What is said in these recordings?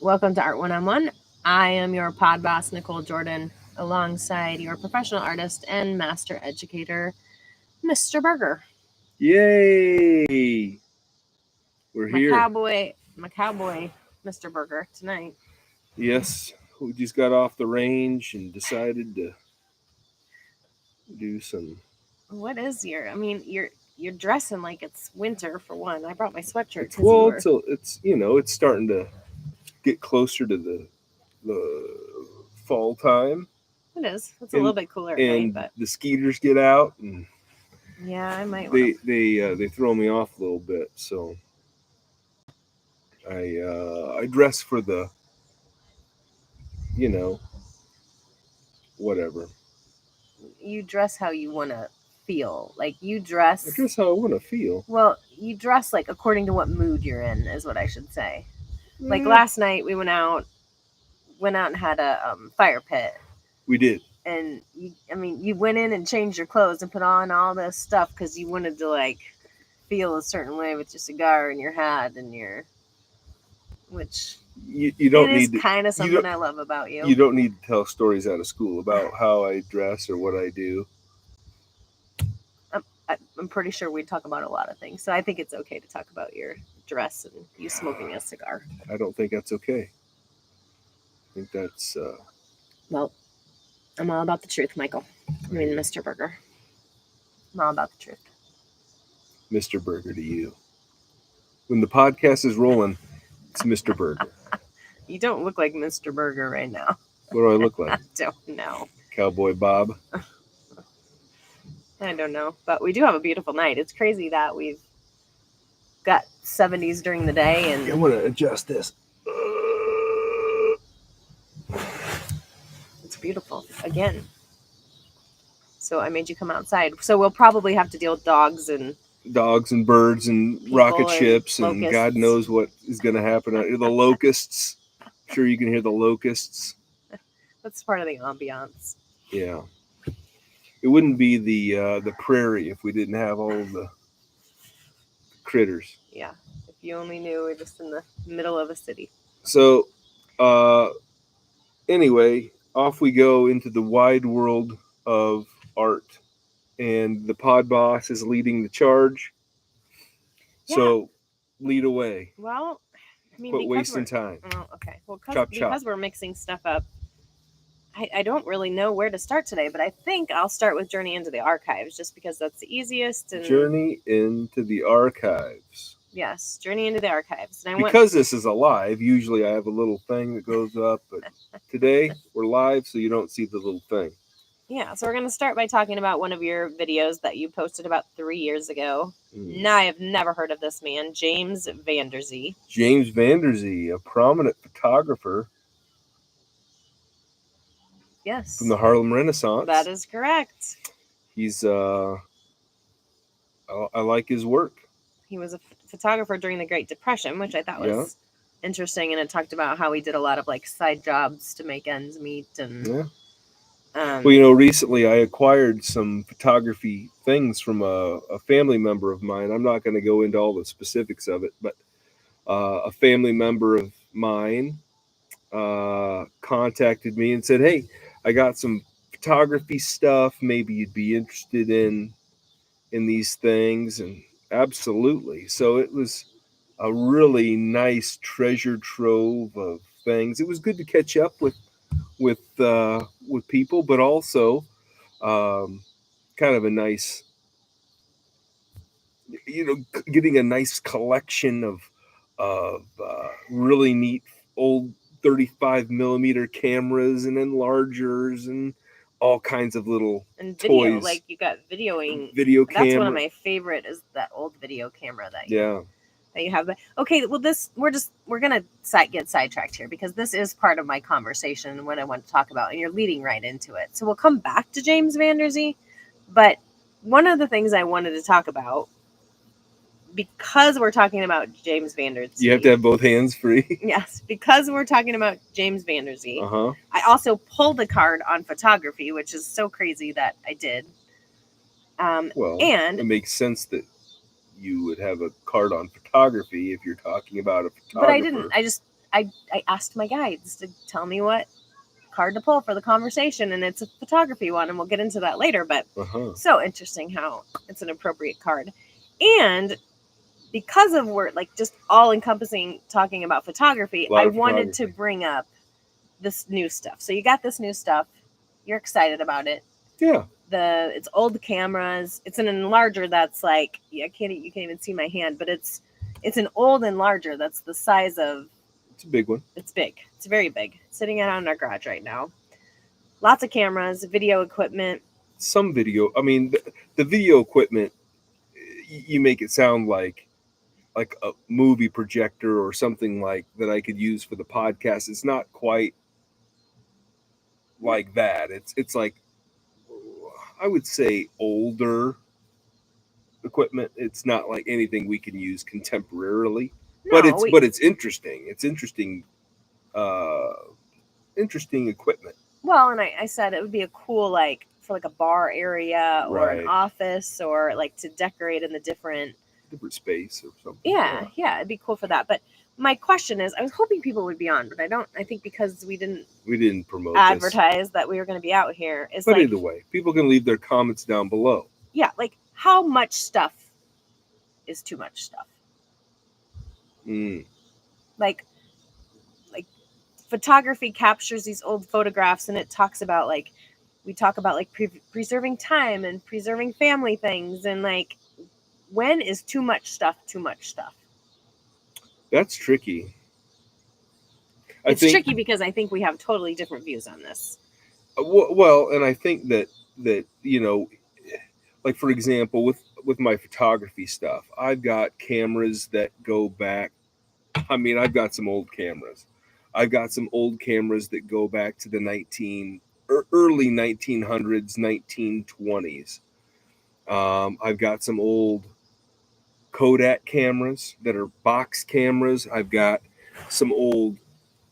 Welcome to Art One-on-One. I am your pod boss, Nicole Jordan, alongside your professional artist and master educator, Mr. Berger. Yay! We're My here. cowboy, Mr. Berger, tonight. Yes, we just got off the range and decided to do some. What is you're dressing like it's winter for one. I brought my sweatshirt because Well, it's starting to get closer to the fall time. It is. It's a little bit cooler at night, but the skeeters get out and yeah, I might. They throw me off a little bit, so I dress for the whatever. You dress how you want to feel. Like you dress. I guess how I want to feel. Well, you dress like according to what mood you're in, is what I should say. Like last night, we went out and had a fire pit. We did. And you went in and changed your clothes and put on all this stuff because you wanted to like feel a certain way with your cigar and your hat and which you don't need to, kind of something I love about you. You don't need to tell stories out of school about how I dress or what I do. I'm pretty sure we talk about a lot of things, so I think it's okay to talk about your dress and you smoking a cigar. I don't think that's okay. I think that's well, I'm all about the truth, Michael. I mean, Mr. Berger. I'm all about the truth. Mr. Berger to you. When the podcast is rolling, it's Mr. Berger. You don't look like Mr. Berger right now. What do I look like? I don't know. Cowboy Bob? I don't know. But we do have a beautiful night. It's crazy that we've got 70s during the day. And I'm going to adjust this. It's beautiful. Again. So I made you come outside. So we'll probably have to deal with dogs and birds and rocket ships and locusts. God knows what is going to happen. The locusts. I'm sure you can hear the locusts. That's part of the ambiance. Yeah. It wouldn't be the prairie if we didn't have all of the critters. Yeah. If you only knew, we're just in the middle of a city. So, anyway, off we go into the wide world of art. And the pod boss is leading the charge. Yeah. So, lead away. Well, quit wasting time. Oh, okay. Well, because we're mixing stuff up, I don't really know where to start today, but I think I'll start with Journey into the Archives, just because that's the easiest. And Journey into the Archives. Yes, Journey into the Archives. And this is a live, usually I have a little thing that goes up, but today we're live, so you don't see the little thing. Yeah, so we're going to start by talking about one of your videos that you posted about 3 years ago. Now, I have never heard of this man, James Van Der Zee. James Van Der Zee, a prominent photographer. Yes. From the Harlem Renaissance. That is correct. He's, I like his work. He was a photographer during the Great Depression, which I thought was interesting. And it talked about how he did a lot of like side jobs to make ends meet. And well, recently I acquired some photography things from a family member of mine. I'm not going to go into all the specifics of it, but a family member of mine contacted me and said, "Hey, I got some photography stuff. Maybe you'd be interested in these things." And absolutely. So it was a really nice treasure trove of things. It was good to catch up with people, but also kind of a nice, getting a nice collection of really neat old 35 millimeter cameras and enlargers and all kinds of little and video, toys. Like you got video camera. That's one of my favorite, is that old video camera that you have. But okay, well, we're gonna get sidetracked here because this is part of my conversation and what I want to talk about, and you're leading right into it. So we'll come back to James Van Der Zee, but one of the things I wanted to talk about, because we're talking about James Van Der Zee. You have to have both hands free. Yes, because we're talking about James Van Der Zee. Uh-huh. I also pulled a card on photography, which is so crazy that I did. And it makes sense that you would have a card on photography if you're talking about a photographer. But I didn't. I asked my guides to tell me what card to pull for the conversation, and it's a photography one, and we'll get into that later. But so interesting how it's an appropriate card. And because of we're like just all encompassing talking about photography, I wanted to bring up this new stuff. So you got this new stuff. You're excited about it. Yeah. It's old cameras. It's an enlarger that's like you can't even see my hand, but it's an old enlarger that's the size of. It's a big one. It's big. It's very big. Sitting out in our garage right now. Lots of cameras, video equipment. Some video. I mean, the video equipment. You make it sound like a movie projector or something like that I could use for the podcast. It's not quite like that. It's like, I would say, older equipment. It's not like anything we can use contemporarily, but it's interesting. It's interesting equipment. Well, and I said it would be a cool, like, for like a bar area or an office, or like to decorate in the different space or something. Yeah, it'd be cool for that. But my question is, I was hoping people would be on, but I think because we didn't promote advertise that we were going to be out here. But either way, people can leave their comments down below. Yeah, like how much stuff is too much stuff? Like photography captures these old photographs, and it talks about we talk about preserving time and preserving family things, and like when is too much stuff too much stuff? That's tricky. It's tricky because I think we have totally different views on this. Well, and I think that like for example, with my photography stuff, I've got cameras that go back. I mean, I've got some old cameras. I've got some old cameras that go back to the early 1900s, 1920s. I've got some old Kodak cameras that are box cameras. I've got some old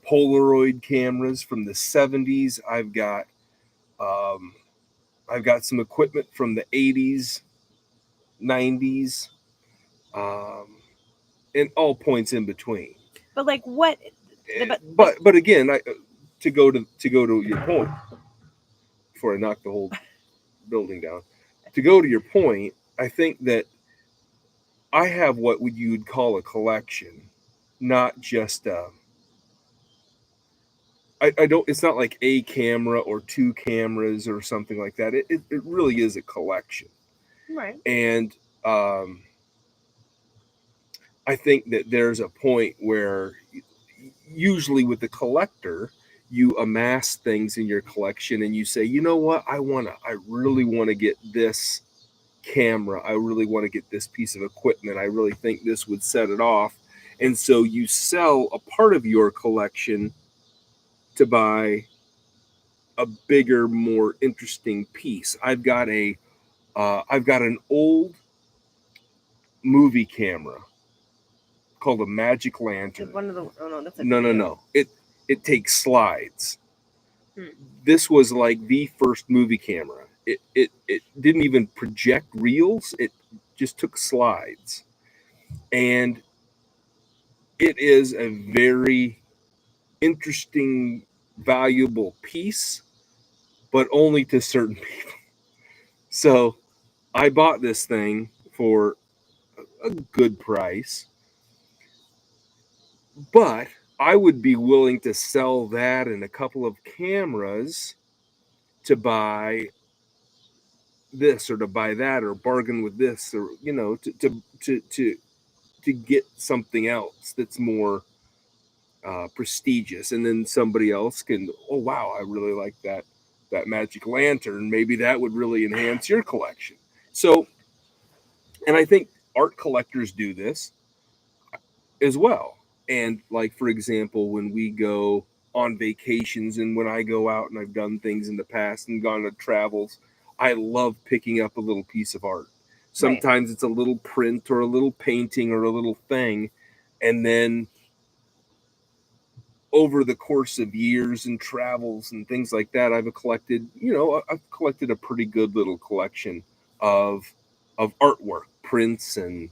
Polaroid cameras from the 70s. I've got some equipment from the 80s, 90s, and all points in between. But like what? But again, to go to your point, before I knock the whole building down, to go to your point, I think that I have what you would call a collection, not just I don't. It's not like a camera or two cameras or something like that. It really is a collection, right? And I think that there's a point where, usually with the collector, you amass things in your collection and you say, you know what, I really want to get this camera. I really want to get this piece of equipment. I really think this would set it off. And so you sell a part of your collection to buy a bigger, more interesting piece. I've got an old movie camera called a Magic Lantern. No. It takes slides. This was like the first movie camera. It didn't even project reels. It just took slides. And it is a very interesting, valuable piece, but only to certain people. So I bought this thing for a good price, but I would be willing to sell that and a couple of cameras to buy this or to buy that, or bargain with this, or to get something else that's more prestigious. And then somebody else can, oh wow, I really like that Magic Lantern. Maybe that would really enhance your collection. So, and I think art collectors do this as well. And like, for example, when we go on vacations and when I go out, and I've done things in the past and gone to travels, I love picking up a little piece of art. Sometimes It's a little print or a little painting or a little thing. And then over the course of years and travels and things like that, I've collected a pretty good little collection of artwork, prints and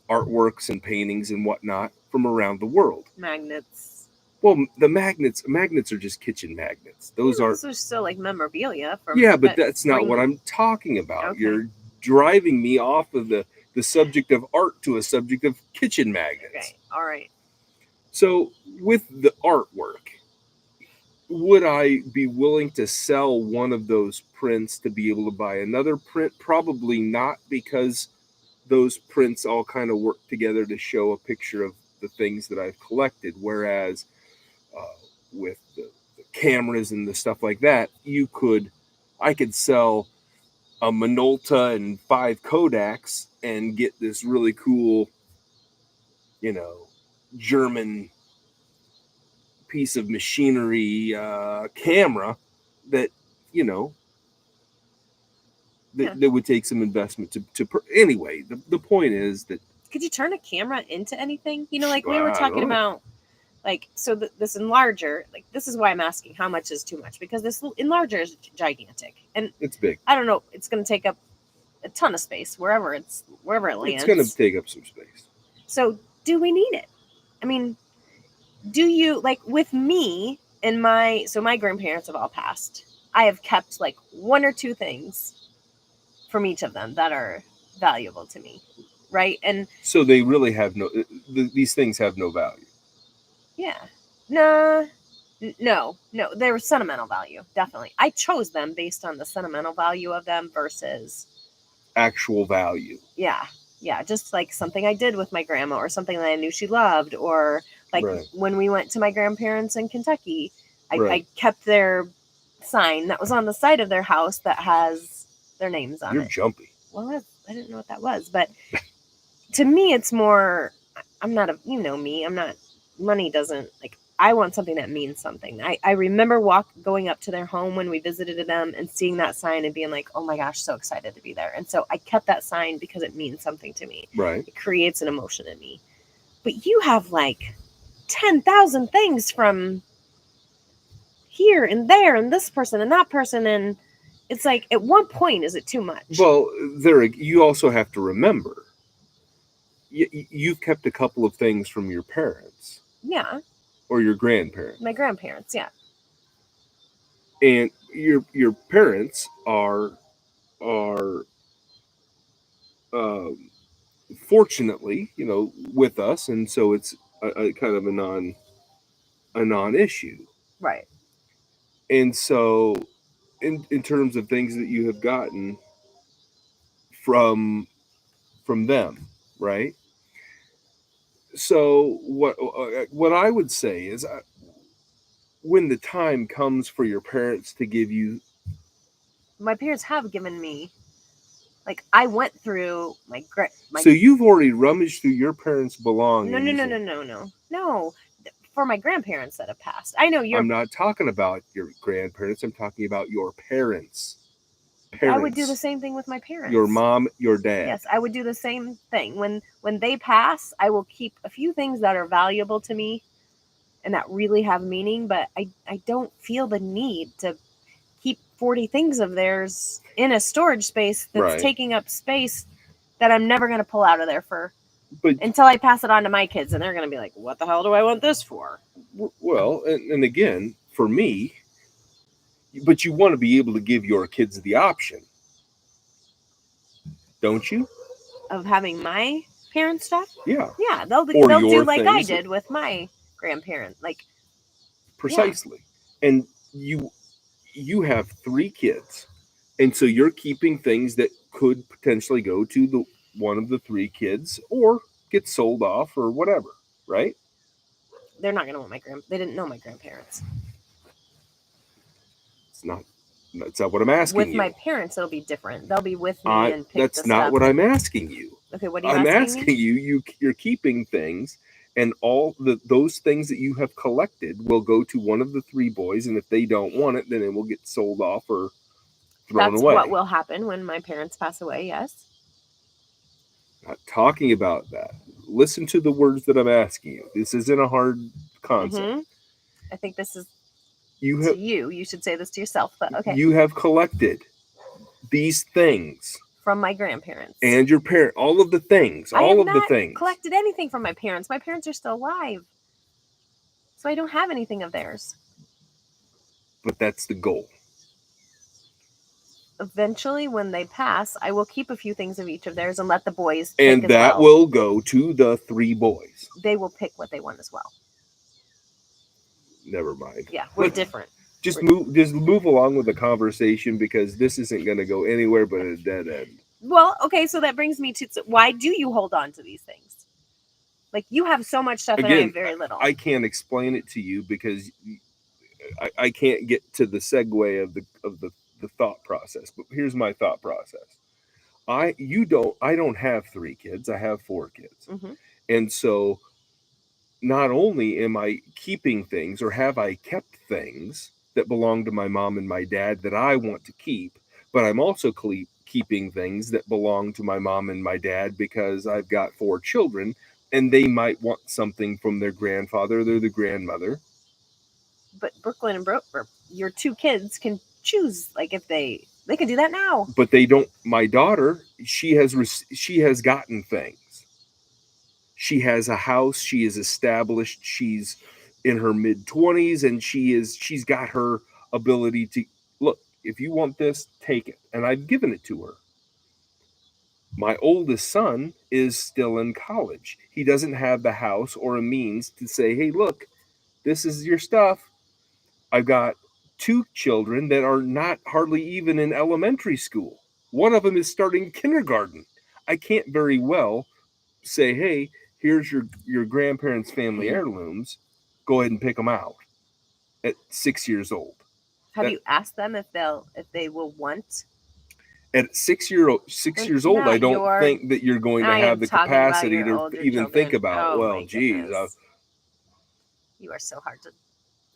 artworks and paintings and whatnot from around the world. Magnets. Well, the magnets are just kitchen magnets. Those are still like memorabilia. But that's not what I'm talking about. Okay. You're driving me off of the subject of art to a subject of kitchen magnets. Okay. All right. So with the artwork, would I be willing to sell one of those prints to be able to buy another print? Probably not, because those prints all kind of work together to show a picture of the things that I've collected. Whereas with the cameras and the stuff like that, I could sell a Minolta and 5 Kodaks and get this really cool, German piece of machinery camera that that would take some investment anyway. The point is that, could you turn a camera into anything? Like we were talking about, like, so this enlarger, like, this is why I'm asking how much is too much, because this enlarger is gigantic and it's big. I don't know, it's going to take up a ton of space wherever it lands. It's going to take up some space. So do we need it? I mean, do you, like, with me and my grandparents have all passed. I have kept like 1 or 2 things from each of them that are valuable to me. Right. And so they really have these things have no value. Yeah. No, there was sentimental value. Definitely. I chose them based on the sentimental value of them versus actual value. Yeah. Just like something I did with my grandma, or something that I knew she loved, or like when we went to my grandparents in Kentucky, I kept their sign that was on the side of their house that has their names on it. You're jumpy. Well, I didn't know what that was, but to me, it's more, I'm not me, money doesn't, like, I want something that means something. I remember going up to their home when we visited them and seeing that sign and being like, oh my gosh, so excited to be there. And so I kept that sign because it means something to me. Right. It creates an emotion in me. But you have like 10,000 things from here and there and this person and that person. And it's like, at one point, is it too much? Well, you also have to remember, you've kept a couple of things from your parents. Yeah. Or your grandparents. My grandparents, yeah. And your parents are fortunately, with us, and so it's a kind of a non-issue. Right. And so in terms of things that you have gotten from them, right? So what I would say is, when the time comes for your parents to give you, my parents have given me, like, I went through my so you've already rummaged through your parents' belongings. No. For my grandparents that have passed. I know I'm not talking about your grandparents. I'm talking about your parents. I would do the same thing with my parents. Your mom, your dad. Yes, I would do the same thing. When they pass, I will keep a few things that are valuable to me and that really have meaning, but I don't feel the need to keep 40 things of theirs in a storage space that's taking up space that I'm never going to pull out of there until I pass it on to my kids, and they're going to be like, what the hell do I want this for? Well, and again, for me, but you want to be able to give your kids the option, don't you? Of having my parents' stuff? Yeah. Yeah, they'll do like I did with my grandparents. Like, precisely. Yeah. And you have 3 kids, and so you're keeping things that could potentially go to one of the 3 kids or get sold off or whatever, right? They're not going to want they didn't know my grandparents. That's not what I'm asking you. With my parents, it'll be different. They'll be with me and pick That's not what I'm asking you. Okay, what are you asking me? I'm asking you, you're keeping things, and all those things that you have collected will go to one of the 3 boys, and if they don't want it, then it will get sold off or thrown away. That's what will happen when my parents pass away, yes. Not talking about that. Listen to the words that I'm asking you. This isn't a hard concept. Mm-hmm. I think this is you should say this to yourself, but okay. You have collected these things from my grandparents and your parent, all of the things, I have not collected anything from my parents. My parents are still alive. So I don't have anything of theirs. But that's the goal. Eventually, when they pass, I will keep a few things of each of theirs and let the boys pick. And that will go to the 3 boys. They will pick what they want as well. Never mind. Yeah, we're different. Just move along with the conversation, because this isn't going to go anywhere but a dead end. Well, okay, so that brings me to why do you hold on to these things? Like, you have so much stuff. Again, and I have very little. I can't explain it to you because I can't get to the segue of the thought process. But here's my thought process. I don't have 3 kids. I have 4 kids. Mm-hmm. And so not only am I keeping things, or have I kept things that belong to my mom and my dad that I want to keep, but I'm also keeping things that belong to my mom and my dad because I've got 4 children and they might want something from their grandfather or the grandmother. But Brooklyn and your 2 kids can choose, like, if they can do that now. But they don't. My daughter, she has gotten things. She has a house. She is established. She's in her mid-20s, and she's got her ability to look. If you want this, take it. And I've given it to her. My oldest son is still in college. He doesn't have the house or a means to say, hey, look, this is your stuff. I've got 2 children that are not hardly even in elementary school. One of them is starting kindergarten. I can't very well say, hey, here's your grandparents' family heirlooms. Go ahead and pick them out at 6 years old. Have you asked them if they will want? At 6 years old, I don't think that you're going to have the capacity to even think about, geez. You are so hard to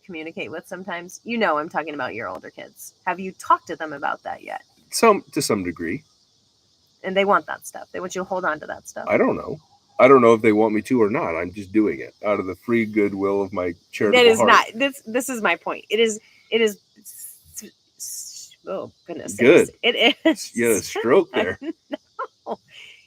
communicate with sometimes. I'm talking about your older kids. Have you talked to them about that yet? To some degree. And they want that stuff. They want you to hold on to that stuff. I don't know. I don't know if they want me to or not. I'm just doing it out of the free goodwill of my charitable heart. That is not. This is my point. It is. Oh goodness. Good. It is. You had a stroke there. No.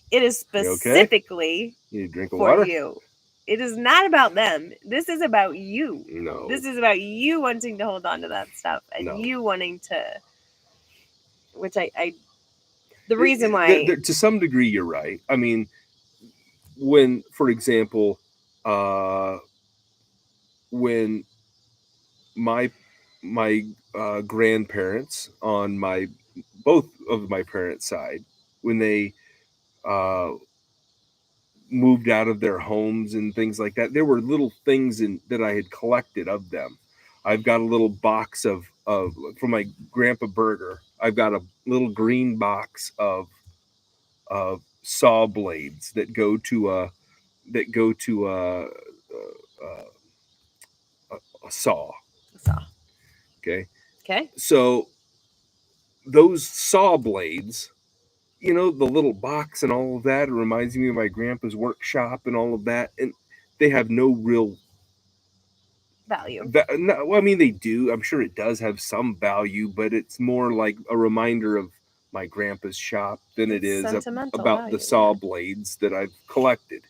It is specifically you drink of for water? you. It is not about them. This is about you. No. This is about you wanting to hold on to that stuff and you wanting to. Which the reason why. To some degree, you're right. I mean, when, for example, when my grandparents on both of my parents' side, when they moved out of their homes and things like that, there were little things that I had collected of them. I've got a little box of from my Grandpa Berger. I've got a little green box of saw blades that go to a saw. Okay. So those saw blades, the little box and all of that, it reminds me of my grandpa's workshop and all of that, and they have no real value. No, I mean, they do. I'm sure it does have some value, but it's more like a reminder of my grandpa's shop than it is about value, the saw blades that I've collected.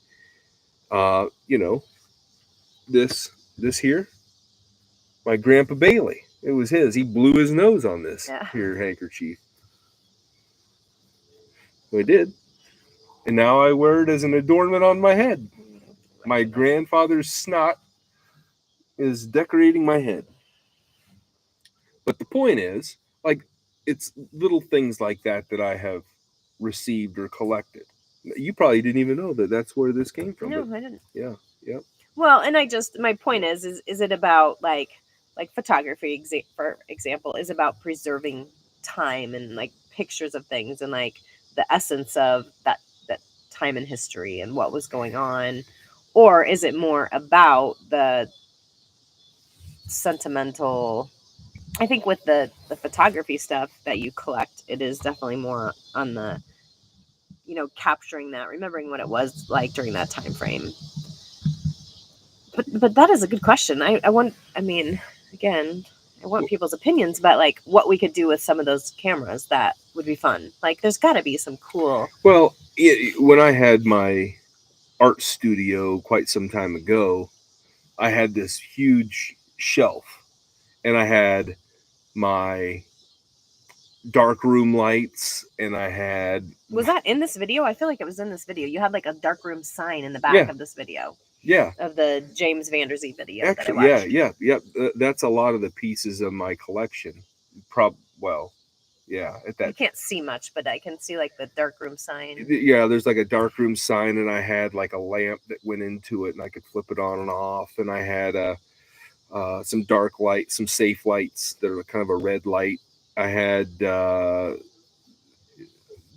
This here, my Grandpa Bailey. It was his. He blew his nose on this here handkerchief. I did. And now I wear it as an adornment on my head. My grandfather's snot is decorating my head. But the point is, like, it's little things like that I have received or collected. You probably didn't even know that that's where this came from. No, I didn't. Yeah. Well, and my point is it about like photography, for example, is about preserving time and like pictures of things and like the essence of that time in history and what was going on? Or is it more about the sentimental? I think with the photography stuff that you collect, it is definitely more on the, capturing that, remembering what it was like during that time frame. But that is a good question. I want people's opinions about like what we could do with some of those cameras that would be fun. Like there's got to be some cool. Well, when I had my art studio quite some time ago, I had this huge shelf, and I had my dark room lights, and I had. Was that in this video? I feel like it was in this video. You had like a dark room sign in the back of this video. Yeah. Of the James Van Der Zee video. Actually, that I watched. yeah. That's a lot of the pieces of my collection. At that. You can't see much, but I can see like the darkroom sign. Yeah, there's like a darkroom sign, and I had like a lamp that went into it, and I could flip it on and off. And I had some dark lights, some safe lights that are kind of a red light. I had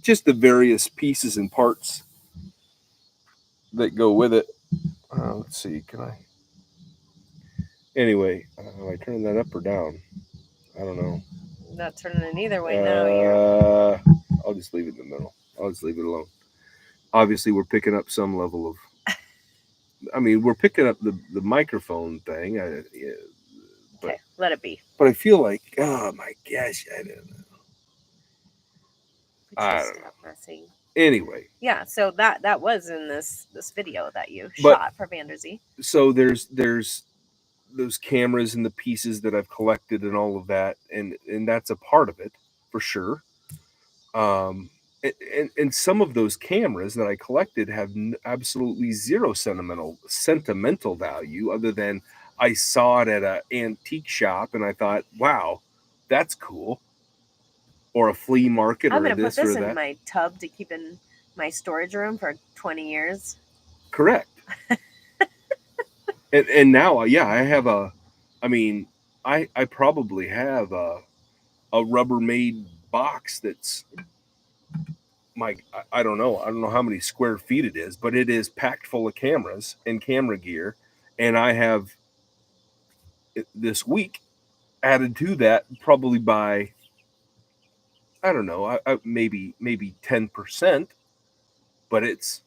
just the various pieces and parts that go with it. Let's see, can I? Anyway, I turn that up or down? I don't know. I'm not turning it either way now. I'll just leave it in the middle. I'll just leave it alone. Obviously, we're picking up some level of. I mean, we're picking up the microphone thing. Okay, let it be. But I feel like, oh my gosh, I don't know. I don't know. Messing. Anyway. Yeah, so that was in this video that you shot for Van Der Zee. So there's those cameras and the pieces that I've collected and all of that, and that's a part of it for sure. And some of those cameras that I collected have absolutely zero sentimental value, other than I saw it at an antique shop and I thought, wow, that's cool. Or a flea market, I'm going to put this in my tub to keep in my storage room for 20 years. Correct. and now, I have I probably have a Rubbermaid box that's I don't know how many square feet it is, but it is packed full of cameras and camera gear. And I have this week added to that probably by, I don't know, maybe 10%, but it's,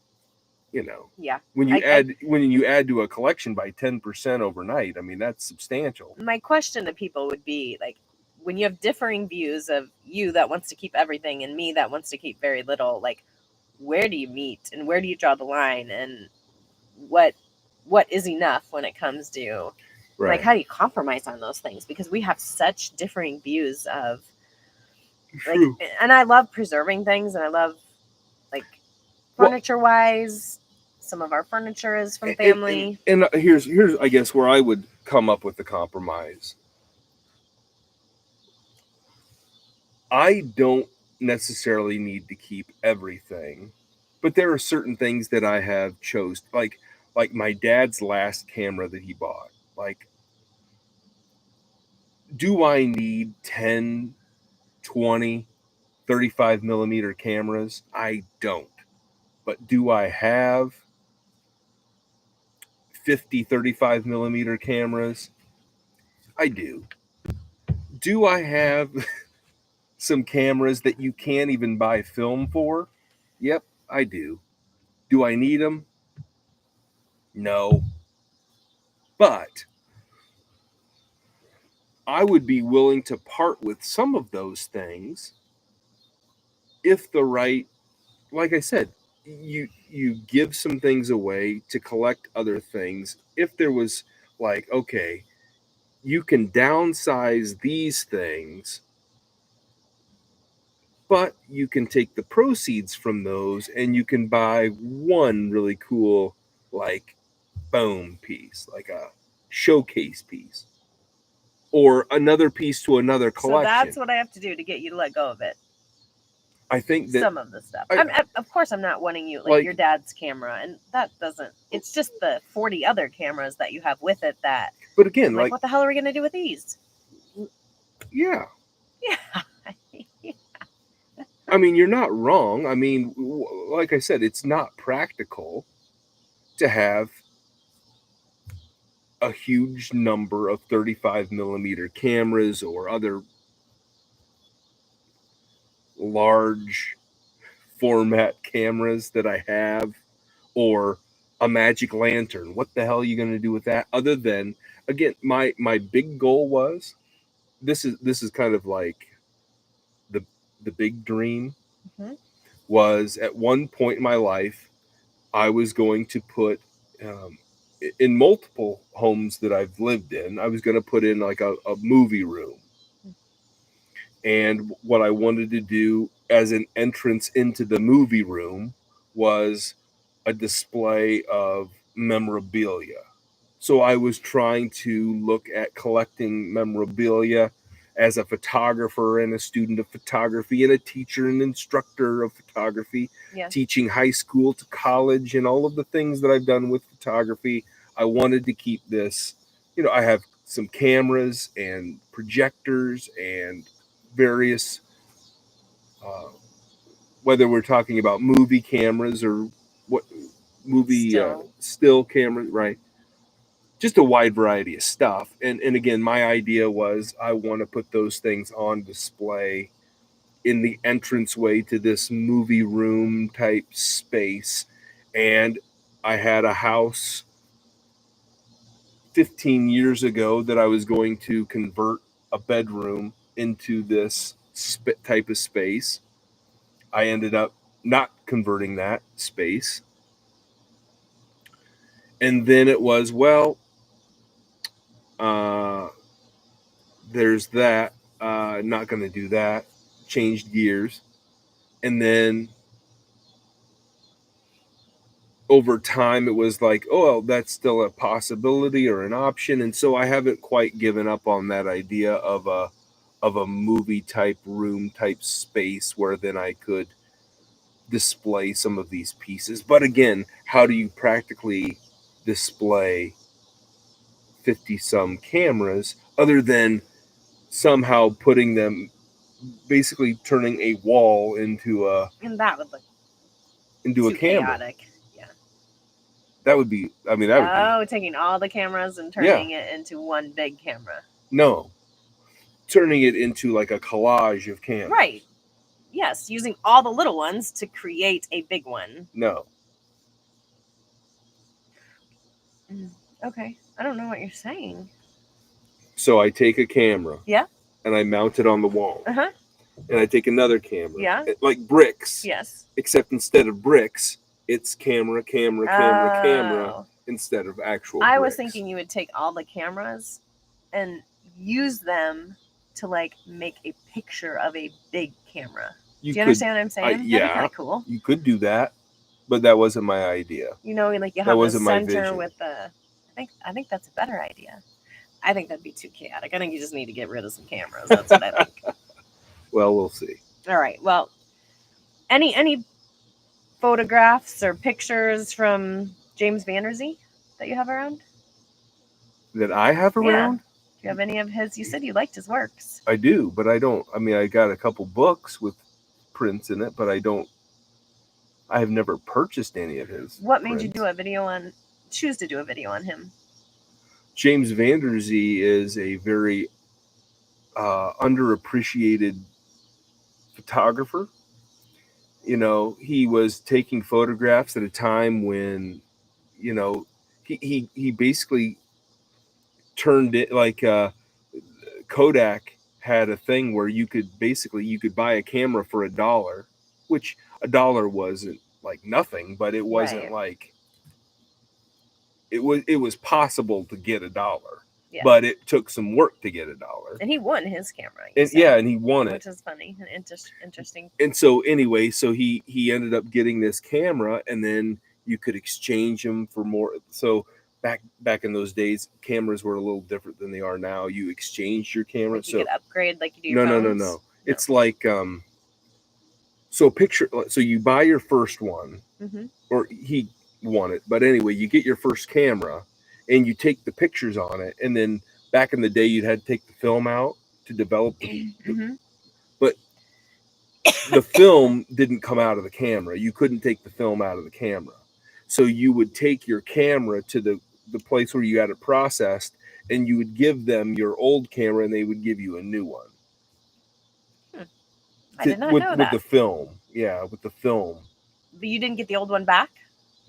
yeah. When you add to a collection by 10% overnight, I mean, that's substantial. My question to people would be like, when you have differing views of you that wants to keep everything and me that wants to keep very little, like, where do you meet and where do you draw the line, and what is enough when it comes to like, how do you compromise on those things? Because we have such differing views of like, and I love preserving things, and I love like furniture wise, some of our furniture is from family. And here's I guess where I would come up with the compromise. I don't necessarily need to keep everything, but there are certain things that I have chose, like my dad's last camera that he bought. Like, do I need 10, 20, 35 millimeter cameras? I don't. But do I have 50, 35 millimeter cameras? I do. Do I have some cameras that you can't even buy film for? Yep, I do. Do I need them? No. But I would be willing to part with some of those things if the right, like I said, you give some things away to collect other things. If there was like, okay, you can downsize these things, but you can take the proceeds from those and you can buy one really cool, like, boom piece, like a showcase piece, or another piece to another collection. So that's what I have to do to get you to let go of it. I think that some of the stuff. Of course, I'm not wanting you like your dad's camera, and that doesn't. It's just the 40 other cameras that you have with it that. But again, like what the hell are we going to do with these? Yeah. Yeah. I mean, you're not wrong. I mean, like I said, it's not practical to have a huge number of 35 millimeter cameras or other large format cameras that I have, or a magic lantern. What the hell are you going to do with that? Other than, again, my big goal was, this is kind of like the big dream, was at one point in my life, I was going to put in multiple homes that I've lived in, I was going to put in like a movie room. And what I wanted to do as an entrance into the movie room was a display of memorabilia. So I was trying to look at collecting memorabilia as a photographer and a student of photography and a teacher and instructor of photography, teaching high school to college and all of the things that I've done with photography. I wanted to keep this, I have some cameras and projectors and various, whether we're talking about movie cameras or what movie still cameras, right? Just a wide variety of stuff. And again, my idea was I want to put those things on display in the entranceway to this movie room type space. And I had a house 15 years ago that I was going to convert a bedroom into this type of space. I ended up not converting that space. And then it was, there's that. Not going to do that. Changed gears. And then over time, it was like, oh, well, that's still a possibility or an option. And so I haven't quite given up on that idea of a movie type room type space where then I could display some of these pieces. But again, how do you practically display 50 some cameras other than somehow putting them, basically turning a wall into a, and that would look into a camera. Chaotic. Yeah. That would be, that would be, taking all the cameras and turning it into one big camera. No. Turning it into like a collage of cameras. Right. Yes, using all the little ones to create a big one. No. Okay. I don't know what you're saying. So I take a camera. Yeah. And I mount it on the wall. Uh-huh. And I take another camera. Yeah. Like bricks. Yes. Except instead of bricks, it's camera instead of actual bricks. I was thinking you would take all the cameras and use them to like make a picture of a big camera. Do you understand what I'm saying? Yeah. That'd be kind of cool. You could do that, but that wasn't my idea. Like you have the center with the. I think that's a better idea. I think that'd be too chaotic. I think you just need to get rid of some cameras. That's what I think. Well, we'll see. All right. Well, any photographs or pictures from James Van Der Zee that you have around? That I have around? Yeah. Do you have any of his? You said you liked his works. I do, but I don't. I mean, I got a couple books with prints in it, but I have never purchased any of his. What made you choose to do a video on him? James Van Der Zee is a very underappreciated photographer. He was taking photographs at a time when, he basically turned it like Kodak had a thing where you could buy a camera for $1, which $1 wasn't like nothing, but it wasn't like it was possible to get $1. Yeah. But it took some work to get $1. And he won his camera. And he won it. Which is funny and interesting. And so anyway, he ended up getting this camera, and then you could exchange them for more. So back in those days, cameras were a little different than they are now. You exchanged your camera. Like you could upgrade like you do your phones? No. It's like, so you buy your first one, or he won it. But anyway, you get your first camera, and you take the pictures on it, and then back in the day, you'd had to take the film out to develop but the film didn't come out of the camera. You couldn't take the film out of the camera. So you would take your camera to the place where you had it processed, and you would give them your old camera, and they would give you a new one. I did not know that. With the film. Yeah, with the film. But you didn't get the old one back?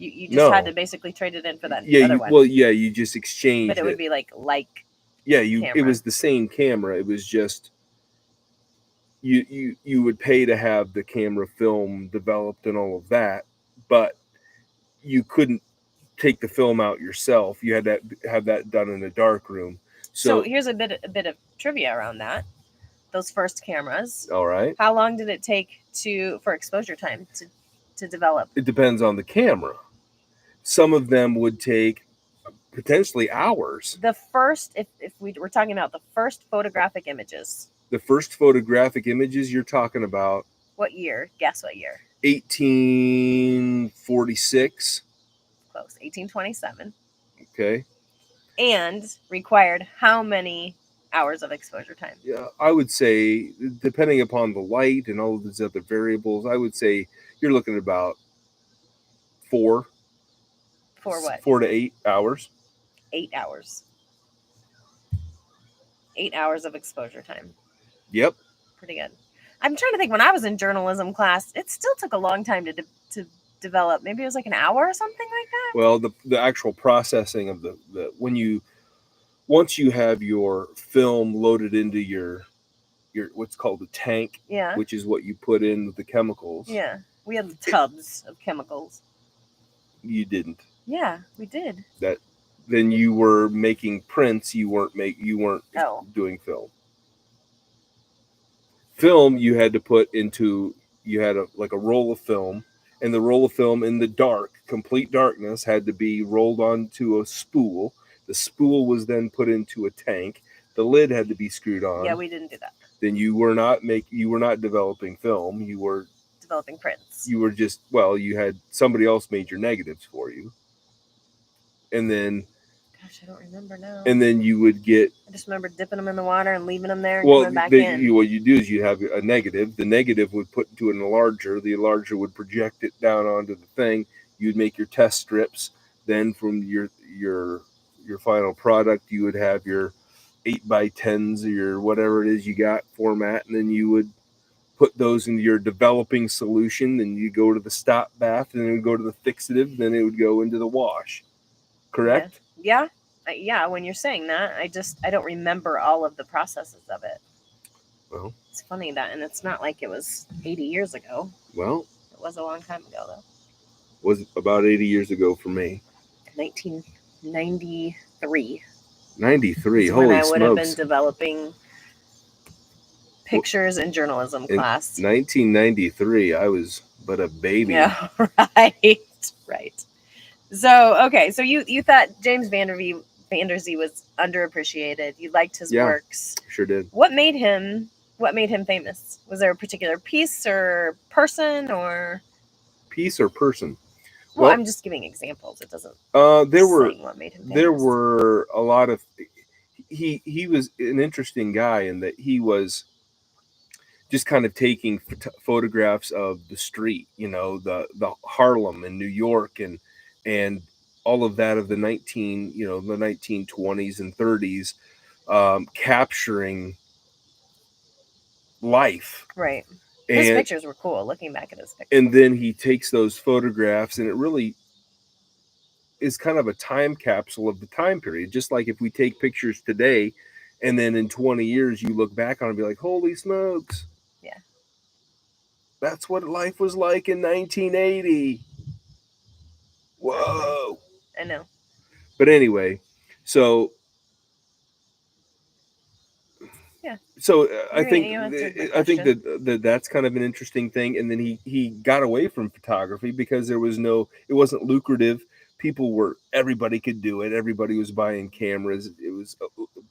You just had to basically trade it in for that other one. Well, yeah, you just exchanged it. But it would be like yeah, it was the same camera. It was just you would pay to have the camera film developed and all of that, but you couldn't take the film out yourself. You had to have that done in a dark room. So here's a bit of trivia around that. Those first cameras. All right. How long did it take for exposure time to develop? It depends on the camera. Some of them would take potentially hours. The first, if we're talking about the first photographic images. The first photographic images you're talking about. What year? Guess what year? 1846. Close. 1827. Okay. And required how many hours of exposure time? Yeah, I would say, depending upon the light and all of these other variables, I would say you're looking at about 4. For what? 4 to 8 hours. 8 hours. 8 hours of exposure time. Yep. Pretty good. I'm trying to think, when I was in journalism class, it still took a long time to develop. Maybe it was like an hour or something like that. Well, the actual processing of the once you have your film loaded into your what's called a tank, yeah, which is what you put in with the chemicals. Yeah, we had tubs of chemicals. You didn't. Yeah, we did. Then you were making prints. You weren't doing film. Film you had to put into. You had a roll of film, and the roll of film in the dark, complete darkness, had to be rolled onto a spool. The spool was then put into a tank. The lid had to be screwed on. Yeah, we didn't do that. Then you were not developing film. You were developing prints. You were just, you had somebody else made your negatives for you. And then, gosh, I don't remember now. And then you would get. I just remember dipping them in the water and leaving them there and coming back in. What you do is you have a negative. The negative would put into an enlarger. The enlarger would project it down onto the thing. You'd make your test strips. Then from your final product, you would have your 8x10s or your whatever it is you got format, and then you would put those into your developing solution. Then you go to the stop bath, and then it would go to the fixative. Then it would go into the wash. Correct? Yeah. When you're saying that, I don't remember all of the processes of it. Well, it's funny that, and it's not like it was 80 years ago. Well, it was a long time ago, though. Was about 80 years ago for me. 1993. 93. Holy smokes. When I would have been developing pictures in journalism class. In 1993, I was but a baby. Yeah, right. So, okay, so you thought James Van Der Zee was underappreciated. You liked his works. Sure did. What made him famous? Was there a particular piece or person or person? Well, I'm just giving examples. It doesn't. What made him famous. There were a lot of. He was an interesting guy in that he was just kind of taking photographs of the street, the Harlem in New York and all of that of the 1920s and 30s, capturing life. Right. His pictures were cool, looking back at his pictures. And then he takes those photographs, and it really is kind of a time capsule of the time period. Just like if we take pictures today, and then in 20 years, you look back on it and be like, holy smokes. Yeah. That's what life was like in 1980. Whoa. I know. But anyway, so... So I think that's kind of an interesting thing. And then he got away from photography because it wasn't lucrative. Everybody could do it. Everybody was buying cameras. It was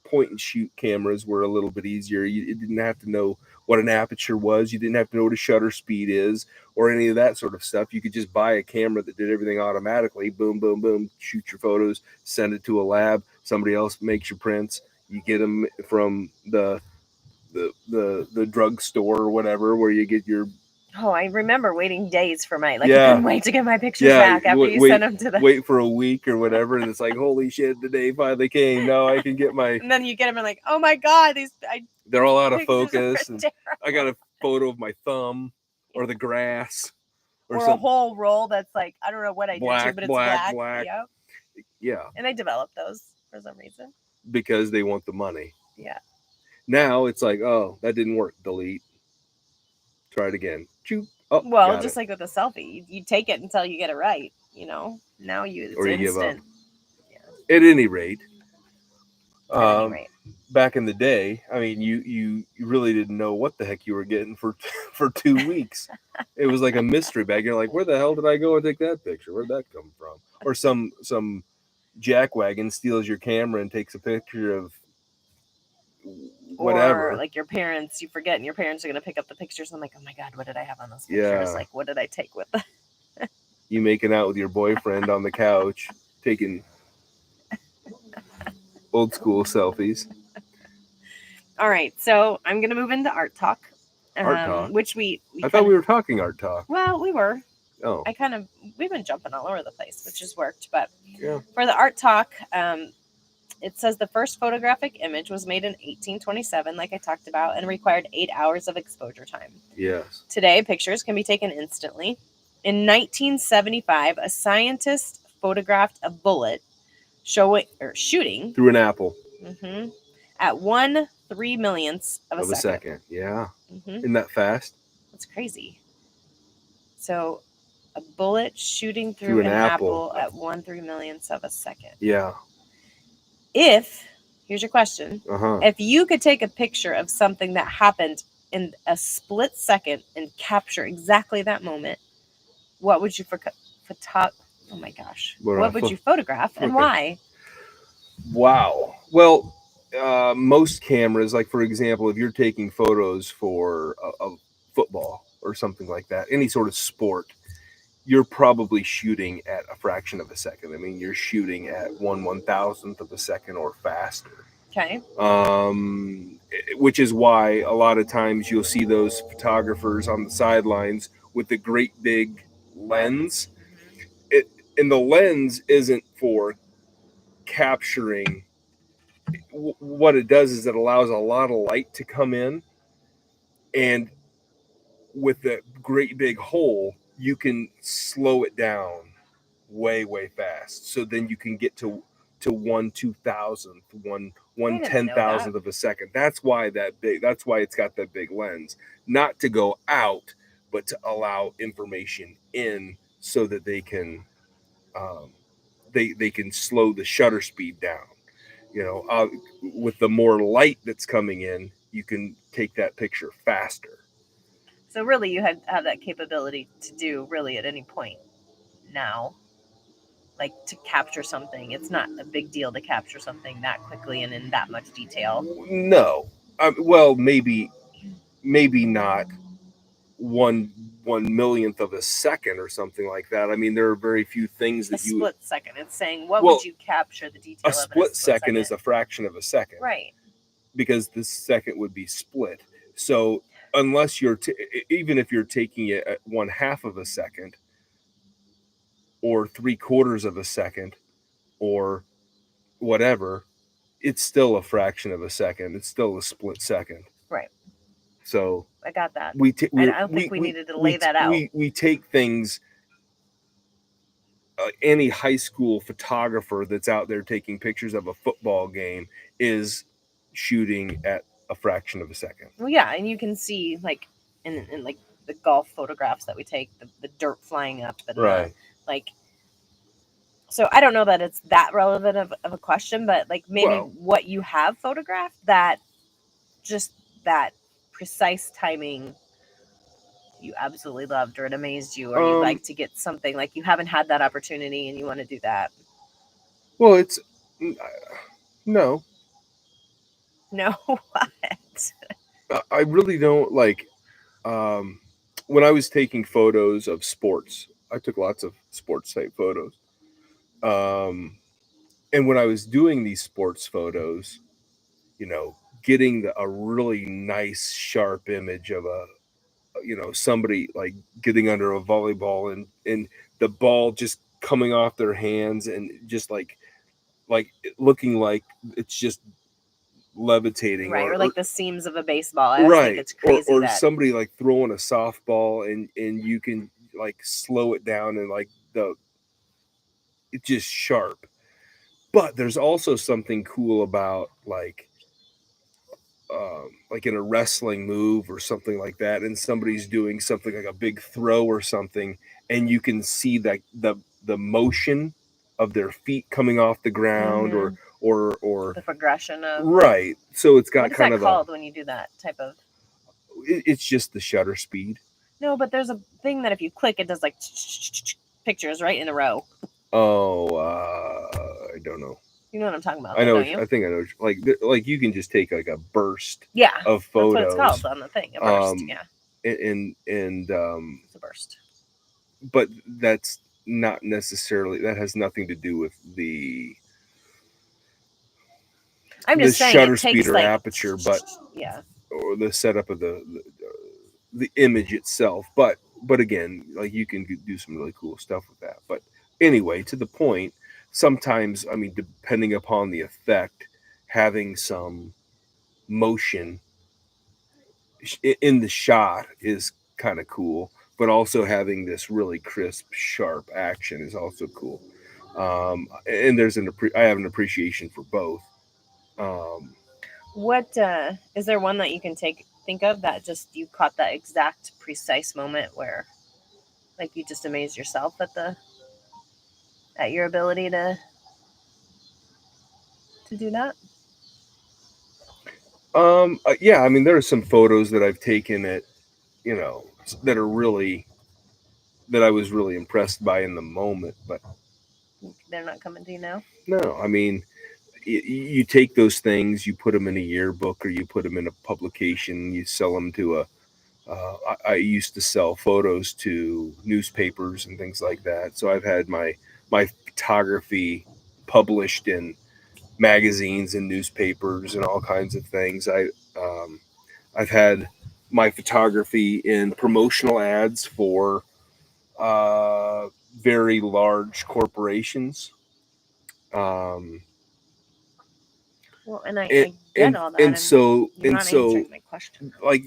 point and shoot cameras were a little bit easier. You didn't have to know what an aperture was. You didn't have to know what a shutter speed is or any of that sort of stuff. You could just buy a camera that did everything automatically. Boom, boom, boom. Shoot your photos, send it to a lab. Somebody else makes your prints. You get them from the drugstore or whatever, where you get your. Oh, I remember waiting days for my I couldn't wait to get my pictures back after you sent them to the. Wait for a week or whatever, and it's like, holy shit, the day finally came. Now I can get my. And then you get them and like, oh my god, they're all out of focus. And I got a photo of my thumb or the grass or a whole roll that's like, I don't know what I did to, but it's black. Yeah. And they developed those for some reason because they want the money. Yeah. Now it's like, oh, that didn't work. Delete. Try it again. Oh, well, just like with a selfie, you take it until you get it right. now it's or you give up. instant. Yeah. At any rate, Right. back in the day, I mean, you really didn't know what the heck you were getting for 2 weeks. It was like a mystery bag. You're like, where the hell did I go and take that picture? Where'd that come from? Or some jackwagon steals your camera and takes a picture of whatever. Or like your parents, you forget, and your parents are going to pick up the pictures. I'm like, oh my God, what did I have on those pictures? Yeah. Like, what did I take with them? You making out with your boyfriend on the couch, taking old school selfies. All right, so I'm going to move into art talk. Art talk? Which I thought we were talking art talk. Well, we were. Oh. We've been jumping all over the place, which has worked. But yeah. For the art talk, it says the first photographic image was made in 1827, like I talked about, and required 8 hours of exposure time. Yes. Today, pictures can be taken instantly. In 1975, a scientist photographed a bullet shooting through an apple at 1/3 millionths of a second. Yeah. Mm-hmm. Isn't that fast? That's crazy. So a bullet shooting through an apple at 1/3 millionths of a second. Yeah. Here's your question. Uh-huh. If you could take a picture of something that happened in a split second and capture exactly that moment, what would you oh my gosh. What would you photograph and why? Wow. Well, most cameras, like for example, if you're taking photos for a football or something like that, any sort of sport, you're probably shooting at a fraction of a second. I mean, you're shooting at 1/1000th of a second or faster. Okay. Which is why a lot of times you'll see those photographers on the sidelines with the great big lens. And the lens isn't for capturing. What it does is it allows a lot of light to come in, and with the great big hole, you can slow it down way fast. So then you can get to 1/2000th, 1/10,000th of a second. That's why that's why it's got that big lens, not to go out, but to allow information in so that they can they can slow the shutter speed down. With the more light that's coming in, you can take that picture faster. So really, you have that capability to do really at any point now, like to capture something. It's not a big deal to capture something that quickly and in that much detail. No, well, maybe not 1/1,000,000th of a second or something like that. I mean, there are very few things that split second. It's saying would you capture the detail? A split second is a fraction of a second, right? Because the second would be split. So unless you're even if you're taking it at 1/2 of a second or 3/4 of a second or whatever, it's still a fraction of a second. It's still a split second. Right. So I got that. I don't think we needed to lay that out. We take things. Any high school photographer that's out there taking pictures of a football game is shooting at a fraction of a second. Well, yeah, and you can see like in like the golf photographs that we take, the dirt flying up, and right. So I don't know that it's that relevant of a question, but like maybe what you have photographed, that just that precise timing you absolutely loved or it amazed you, or you'd like to get something like you haven't had that opportunity and you want to do that. Well, it's no. What? I really don't like. When I was taking photos of sports, I took lots of sports type photos. And when I was doing these sports photos, getting a really nice sharp image of somebody like getting under a volleyball and the ball just coming off their hands and just like looking like it's just levitating, right? Or like the seams of a baseball. I right. think it's crazy. Or somebody like throwing a softball and you can like slow it down and like it's just sharp. But there's also something cool about like in a wrestling move or something like that, and somebody's doing something like a big throw or something, and you can see that the motion of their feet coming off the ground, or the progression of right. So it's got what is kind that of called when you do that type of. It's just the shutter speed. No, but there's a thing that if you click, it does like pictures right in a row. Oh, I don't know. You know what I'm talking about? I know. Don't you? I think I know. Like you can just take like a burst. Of That's photos. what it's called on the thing. A burst. And it's a burst. But that's not necessarily. That has nothing to do with the. I'm just saying shutter it takes speed or like, aperture, but or the setup of the image itself. But again, like you can do some really cool stuff with that. But anyway, to the point, sometimes, I mean, depending upon the effect, having some motion in the shot is kind of cool, but also having this really crisp, sharp action is also cool. And I have an appreciation for both. What is there one that you can think of that just you caught that exact precise moment where, like, you just amazed yourself at your ability to do that? Yeah, I mean, there are some photos that I've taken that are really, that I was really impressed by in the moment, but they're not coming to you now. No, I mean, you take those things, you put them in a yearbook, or you put them in a publication, you sell them to I used to sell photos to newspapers and things like that. So I've had my photography published in magazines and newspapers and all kinds of things. I've had my photography in promotional ads for very large corporations. Well, and I get all that. And so, you're not answering my question. Like,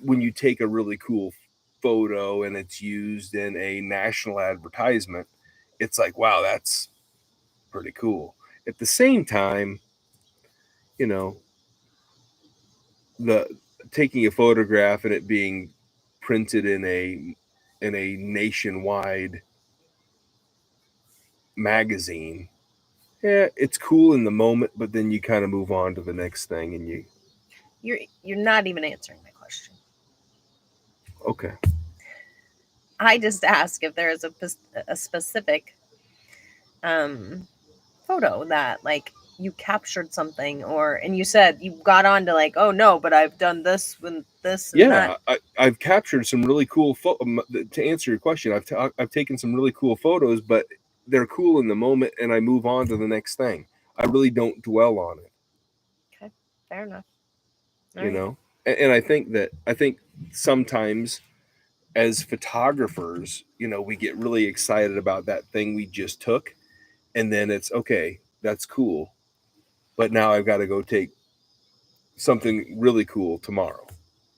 when you take a really cool photo and it's used in a national advertisement, it's like, wow, that's pretty cool. At the same time, the taking a photograph and it being printed in a nationwide magazine, yeah, it's cool in the moment, but then you kind of move on to the next thing, and you're not even answering my question. Okay. I just ask if there is a specific photo that, like, you captured something, and you said you got on to, like, oh no, but I've done this with this. And that. I've captured some really cool to answer your question. I've taken some really cool photos, but they're cool in the moment, and I move on to the next thing. I really don't dwell on it. Okay, fair enough. And I think sometimes as photographers, we get really excited about that thing we just took, and then it's okay, that's cool, but now I've got to go take something really cool tomorrow.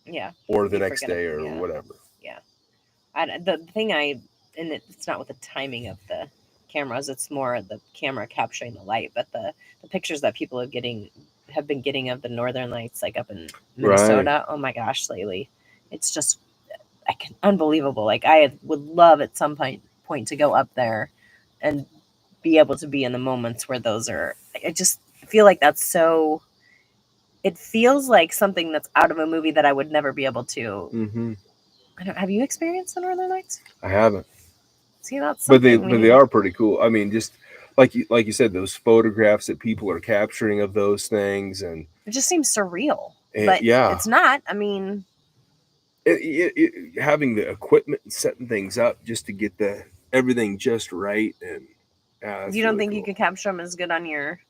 Yeah. Or the next day or whatever. Yeah. The thing and it's not with the timing of the cameras, it's more the camera capturing the light, but the pictures that people have been getting of the northern lights, like up in Minnesota. Right. Oh my gosh, lately. It's just unbelievable. Like, I would love at some point to go up there and be able to be in the moments where those are. I just feel like that's so. It feels like something that's out of a movie that I would never be able to. Mm-hmm. Have you experienced the Northern Lights? I haven't. See, that's but they are pretty cool. I mean, just like you said, those photographs that people are capturing of those things, and it just seems surreal. But it's not. I mean, having the equipment and setting things up just to get everything just right, and you don't think you could capture them as good on your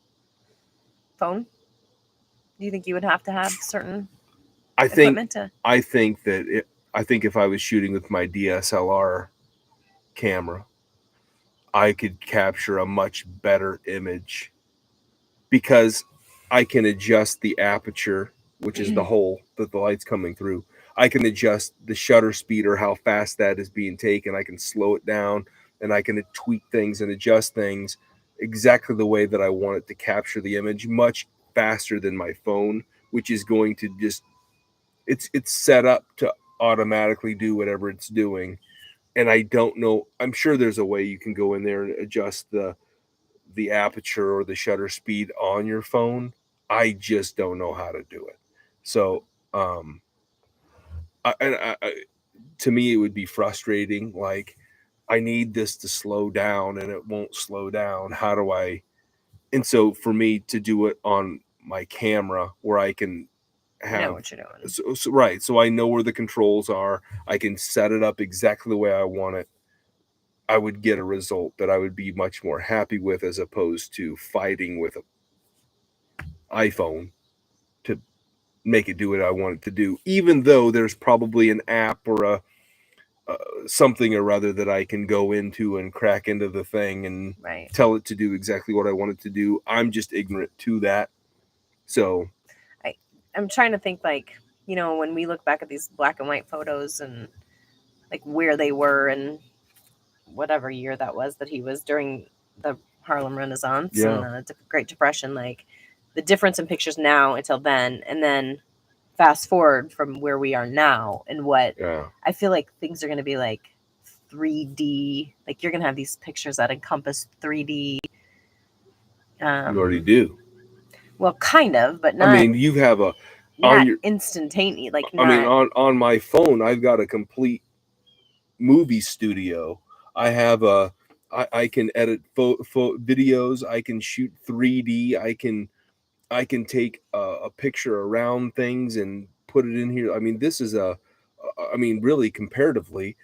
phone? Do you think you would have to have certain equipment? I think if I was shooting with my DSLR camera, I could capture a much better image because I can adjust the aperture, which is the hole that the light's coming through. I can adjust the shutter speed or how fast that is being taken. I can slow it down, and I can tweak things and adjust things exactly the way that I want it to capture the image much faster than my phone, which is going to it's set up to automatically do whatever it's doing. and I don't know. I'm sure there's a way you can go in there and adjust the aperture or the shutter speed on your phone. I just don't know how to do it. So, to me, it would be frustrating. Like, I need this to slow down and it won't slow down. How do I? And so for me to do it on my camera where I can know have what you're doing. so right, so I know where the controls are. I can set it up exactly the way I want it. I would get a result that I would be much more happy with, as opposed to fighting with an iPhone to make it do what I want it to do. Even though there's probably an app or a something or other that I can go into and crack into the thing and Right. tell it to do exactly what I want it to do. I'm just ignorant to that. So I'm trying to think, like, you know, when we look back at these black and white photos and like where they were and whatever year that was that he was during the Harlem Renaissance and the Great Depression, like the difference in pictures now until then, and then fast forward from where we are now and what I feel like things are going to be like 3D. Like you're going to have these pictures that encompass 3D. You already do. Well, kind of, but not. I mean, you have a not instantaneous. Like, not, I mean, on my phone, I've got a complete movie studio. I have I can edit videos. I can shoot 3D. I can take a picture around things and put it in here. I mean, this is really comparatively,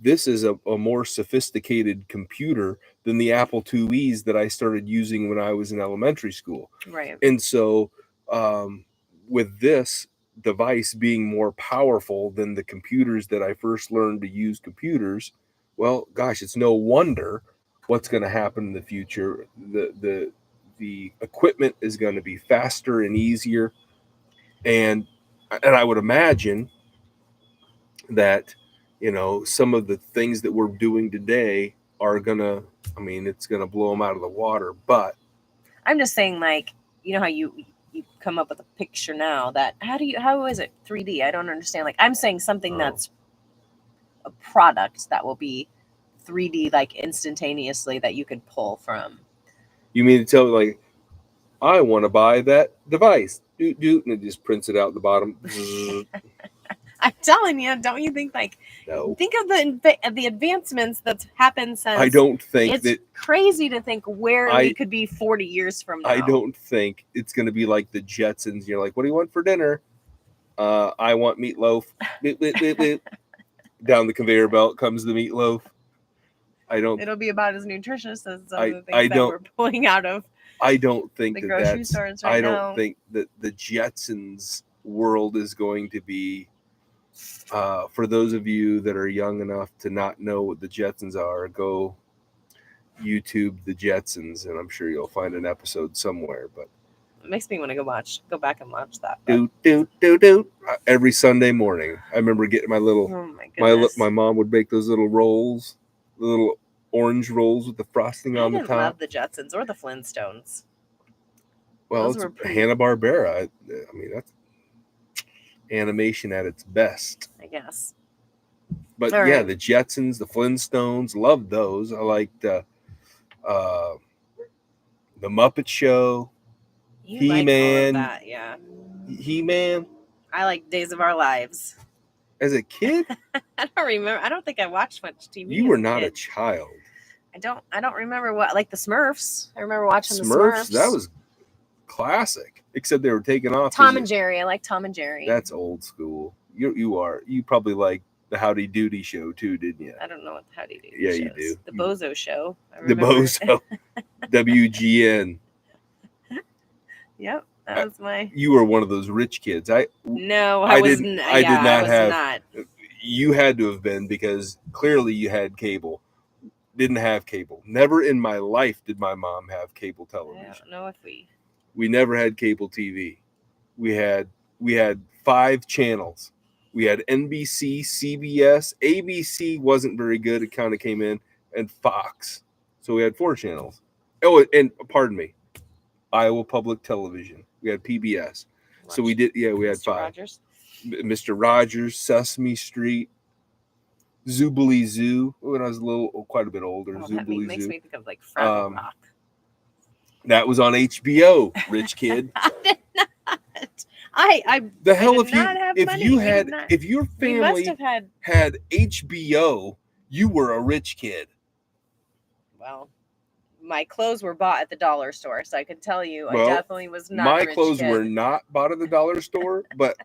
this is a more sophisticated computer than the Apple IIes that I started using when I was in elementary school. Right. And so, with this device being more powerful than the computers that I first learned to use computers, well, gosh, it's no wonder what's going to happen in the future. The equipment is going to be faster and easier, and I would imagine that, you know, some of the things that we're doing today are gonna, I mean, it's gonna blow them out of the water. But I'm just saying, like, you know how you come up with a picture now that how is it 3D? I don't understand. Like, I'm saying something that's a product that will be 3D, like instantaneously, that you could pull from. You mean to tell me, like, I want to buy that device, and it just prints it out at the bottom. I'm telling you, don't you think, like, no. Think of the advancements that's happened since. I don't think it's crazy to think where we could be 40 years from now. I don't think it's going to be like the Jetsons. You're like, what do you want for dinner? I want meatloaf. Down the conveyor belt comes the meatloaf. It'll be about as nutritious as some of the things that we're pulling out of. I don't think the grocery stores right now. I don't think that the Jetsons world is going to be. For those of you that are young enough to not know what the Jetsons are, go YouTube the Jetsons, and I'm sure you'll find an episode somewhere. But it makes me want to go back and watch that. Every Sunday morning, I remember getting my little. Oh my goodness. My mom would make those little rolls, the little orange rolls with the frosting on the top. I love the Jetsons or the Flintstones. Well, it's Hanna-Barbera. I mean, that's animation at its best, I guess. But all right. The Jetsons, the Flintstones, loved those. I liked the Muppet Show, He-Man. Like all of that, yeah. He-Man. I like Days of Our Lives. As a kid? I don't remember. I don't think I watched much TV. You were not a child. I don't remember what, like the Smurfs. I remember watching the Smurfs. That was classic. Except they were taken off. Tom and Jerry. I like Tom and Jerry. That's old school. You probably like the Howdy Doody show too, didn't you? I don't know what the Howdy Doody show is. You do. The Bozo Show. The Bozo. WGN. Yep. That was my. You were one of those rich kids. No, I was didn't. I did not have. You had to have been, because clearly you had cable. Didn't have cable. Never in my life did my mom have cable television. I don't know if we never had cable TV. We had 5 channels. We had NBC, CBS, ABC wasn't very good. It kind of came in, and Fox. So we had 4 channels. Oh, and pardon me, Iowa Public Television. We had PBS. So we did. Yeah, we had 5. Rogers. Mr. Rogers, Sesame Street. Zoobilee Zoo when I was quite a bit older. Oh, that Zoobilee makes Zoo. me think of like Fraggle Rock. That was on HBO, rich kid. I did not. I The hell did not have money. if your We must family have had HBO, you were a rich kid. Well, my clothes were bought at the dollar store, so I can tell you I definitely was not a rich clothes kid. were not bought at the dollar store, but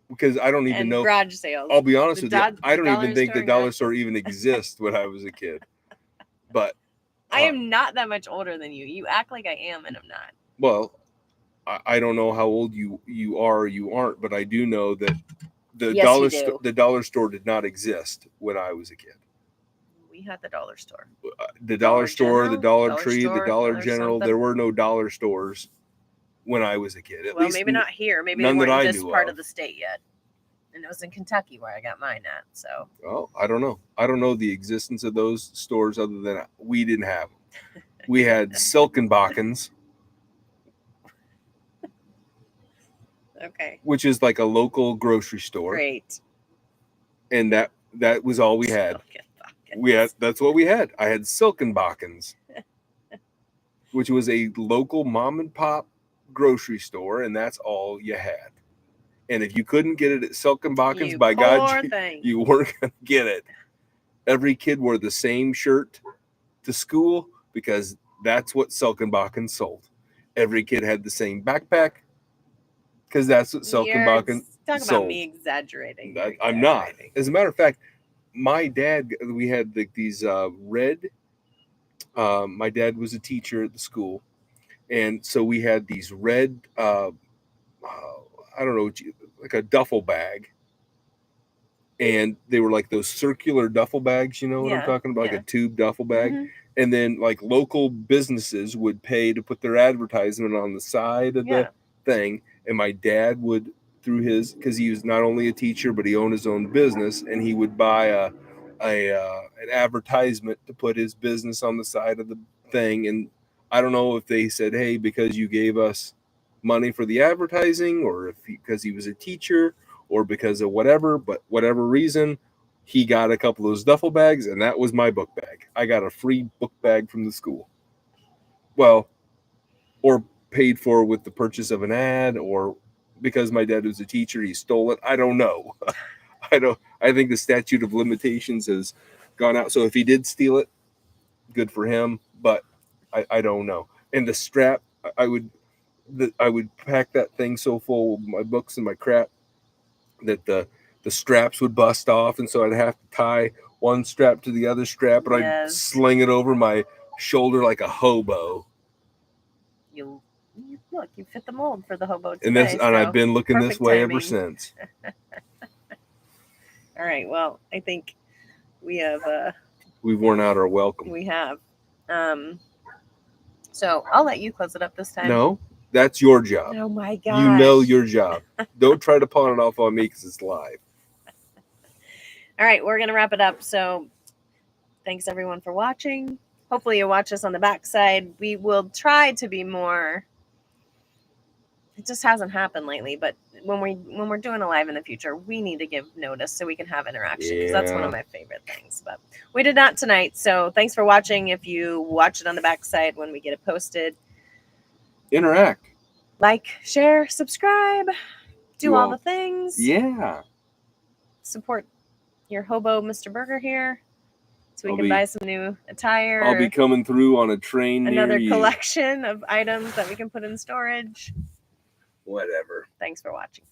because I don't even know garage sales. I'll be honest with you, I don't even think the dollar store even exists when I was a kid. But I am not that much older than you. You act like I am, and I'm not. Well, I don't know how old you are or you aren't, but I do know that the dollar store did not exist when I was a kid. We had the dollar store. The dollar store, the Dollar Tree, the Dollar General. There were no dollar stores when I was a kid. At least maybe not here. Maybe none they weren't that I in this knew part of. of the state yet. And it was in Kentucky where I got mine at. So. Well, I don't know. I don't know the existence of those stores other than we didn't have them. We had Silkenbachens. Okay. Which is like a local grocery store. Great. And that was all we had. That's what we had. I had Silkenbachens, which was a local mom and pop grocery store, and that's all you had. And if you couldn't get it at Silkenbachens, by God, you weren't going to get it. Every kid wore the same shirt to school because that's what Silkenbachens sold. Every kid had the same backpack because that's what Silkenbachens sold. Talk about me exaggerating. I'm not. As a matter of fact, my dad, we had these red. My dad was a teacher at the school, and so we had these red. I don't know, like a duffel bag, and they were like those circular duffel bags. You know what I'm talking about, like a tube duffel bag. Mm-hmm. And then like local businesses would pay to put their advertisement on the side of the thing, and my dad would, through his, because he was not only a teacher but he owned his own business, and he would buy an advertisement to put his business on the side of the thing. And I don't know if they said, hey, because you gave us money for the advertising, or because he was a teacher, or because of whatever, but whatever reason, he got a couple of those duffel bags, and that was my book bag. I got a free book bag from the school. Well, or paid for with the purchase of an ad, or because my dad was a teacher, he stole it. I don't know. I think the statute of limitations has gone out. So if he did steal it, good for him, but I don't know. And the strap, I would pack that thing so full of my books and my crap that the straps would bust off, and so I'd have to tie one strap to the other strap, and I'd sling it over my shoulder like a hobo. You fit the mold for the hobo today. And I've been looking this way ever since. All right. Well, I think we have we've worn out our welcome. We have. So I'll let you close it up this time. No, that's your job. Oh my God. You know your job. Don't try to pawn it off on me because it's live. All right, we're gonna wrap it up. So thanks everyone for watching. Hopefully you'll watch us on the backside. We will try to be more. It just hasn't happened lately, but when we're doing a live in the future, we need to give notice so we can have interaction, because that's one of my favorite things. But we did not tonight. So thanks for watching. If you watch it on the backside when we get it posted, interact, like, share, subscribe, do all the things. Yeah. Support your hobo Mr. Burger here, so we can buy some new attire. I'll be coming through on a train. Another collection of items that we can put in storage. Whatever. Thanks for watching.